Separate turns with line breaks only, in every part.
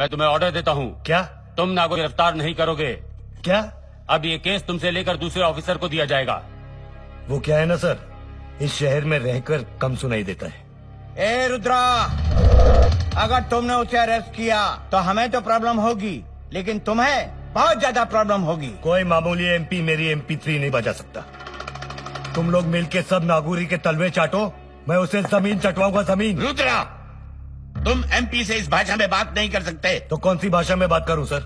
मैं तुम्हें ऑर्डर देता हूँ।
क्या?
तुम नागो गिरफ्तार नहीं करोगे।
क्या?
अब ये केस तुमसे लेकर दूसरे ऑफिसर को दिया जाएगा।
वो क्या है ना सर, इस शहर में रहकर कम सुनाई देता है।
ए रुद्रा, अगर तुमने उसे अरेस्ट किया तो हमें तो प्रॉब्लम होगी, लेकिन तुम्हें बहुत ज्यादा प्रॉब्लम होगी।
कोई मामूली एमपी मेरी MP3 नहीं बजा सकता। तुम लोग मिलके सब नागौरी के तलवे चाटो, मैं उसे जमीन चटवाऊंगा, जमीन।
रुद्रा, तुम MP से इस भाषा में बात नहीं कर सकते।
तो कौन सी भाषा में बात करूं सर?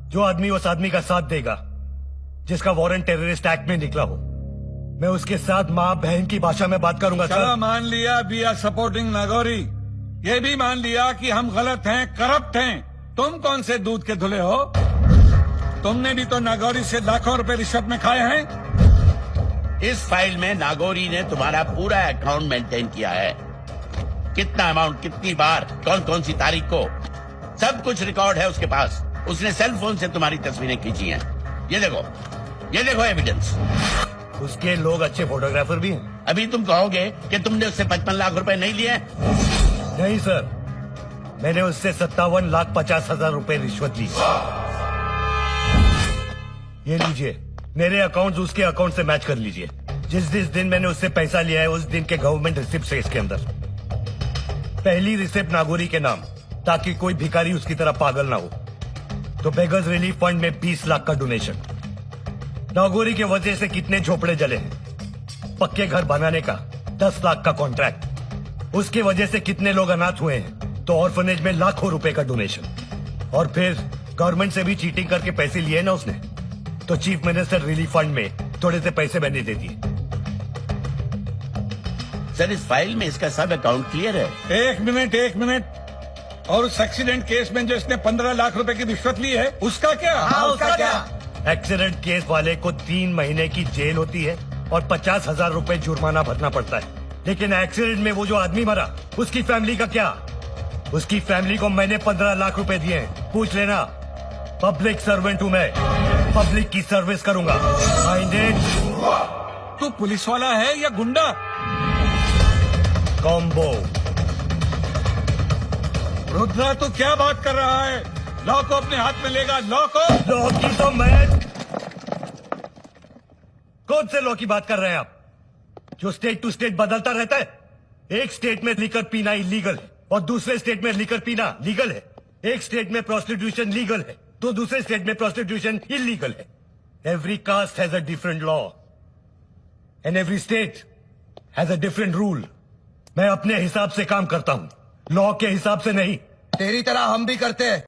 जो आदमी उस आदमी का साथ देगा जिसका वारंट टेररिस्ट एक्ट में निकला हो, मैं उसके साथ माँ बहन की भाषा में बात करूंगा
चलो
सर।
मान लिया वी आर सपोर्टिंग नागौरी, ये भी मान लिया कि हम गलत हैं, करप्ट हैं। तुम कौन से दूध के धुले हो? तुमने भी तो नागौरी से लाखों रुपए रिश्वत में खाए हैं।
इस फाइल में नागौरी ने तुम्हारा पूरा अकाउंट मेंटेन किया है। कितना अमाउंट, कितनी बार, कौन कौन सी तारीख को, सब कुछ रिकॉर्ड है उसके पास। उसने सेल फोन से तुम्हारी तस्वीरें खींची हैं। ये देखो एविडेंस।
उसके लोग अच्छे फोटोग्राफर भी हैं।
अभी तुम कहोगे कि तुमने उससे 55 लाख रुपए नहीं लिए?
नहीं सर, मैंने उससे 57,50,000 रुपए रिश्वत ली। ये लीजिए, मेरे अकाउंट उसके अकाउंट से मैच कर लीजिए। जिस दिन मैंने उससे पैसा लिया है उस दिन के गवर्नमेंट रिसिप्ट है इसके अंदर। पहली रिसिप्ट नागौरी के नाम, ताकि कोई भिखारी उसकी तरह पागल ना हो। तो बेगर्स रिलीफ फंड में 20 लाख का डोनेशन। नागौरी के वजह से कितने झोपड़े जले हैं। पक्के घर बनाने का 10 लाख का कॉन्ट्रैक्ट। उसके वजह से कितने लोग अनाथ हुए हैं। तो ऑर्फनेज में लाखों रुपए का डोनेशन। और फिर गवर्नमेंट से भी चीटिंग करके पैसे लिए ना उसने, तो चीफ मिनिस्टर रिलीफ फंड में थोड़े से पैसे मैंने दे दिए।
सर, इस फाइल में इसका सब अकाउंट क्लियर है।
एक मिनट। और उस एक्सीडेंट केस में जो इसने 15 लाख रुपए की रिश्वत ली है, उसका क्या?
उसका क्या?
एक्सीडेंट केस वाले को 3 महीने की जेल होती है और 50,000 रुपए जुर्माना भरना पड़ता है। लेकिन एक्सीडेंट में वो जो आदमी मरा, उसकी फैमिली का क्या? उसकी फैमिली को मैंने 15 लाख रुपए दिए हैं। पूछ लेना। पब्लिक सर्वेंट हूँ मैं, पब्लिक की सर्विस करूंगा।
तू पुलिस वाला है या गुंडा?
कॉम्बो।
रुद्रा, तू क्या बात कर रहा है? लॉ को अपने हाथ में लेगा, लॉ को।
लॉ की तो मैं, कौन से लॉ की बात कर रहे हैं आप, जो स्टेट टू स्टेट बदलता रहता है? एक स्टेट में लिकर पीना इलीगल है और दूसरे स्टेट में लिकर पीना लीगल है। एक स्टेट में प्रोस्टिट्यूशन लीगल है तो दूसरे स्टेट में प्रोस्टिट्यूशन इलीगल है। Every caste has a different law and every state has a different rule. मैं अपने हिसाब से काम करता हूं, लॉ के हिसाब से नहीं।
तेरी तरह हम भी करते हैं।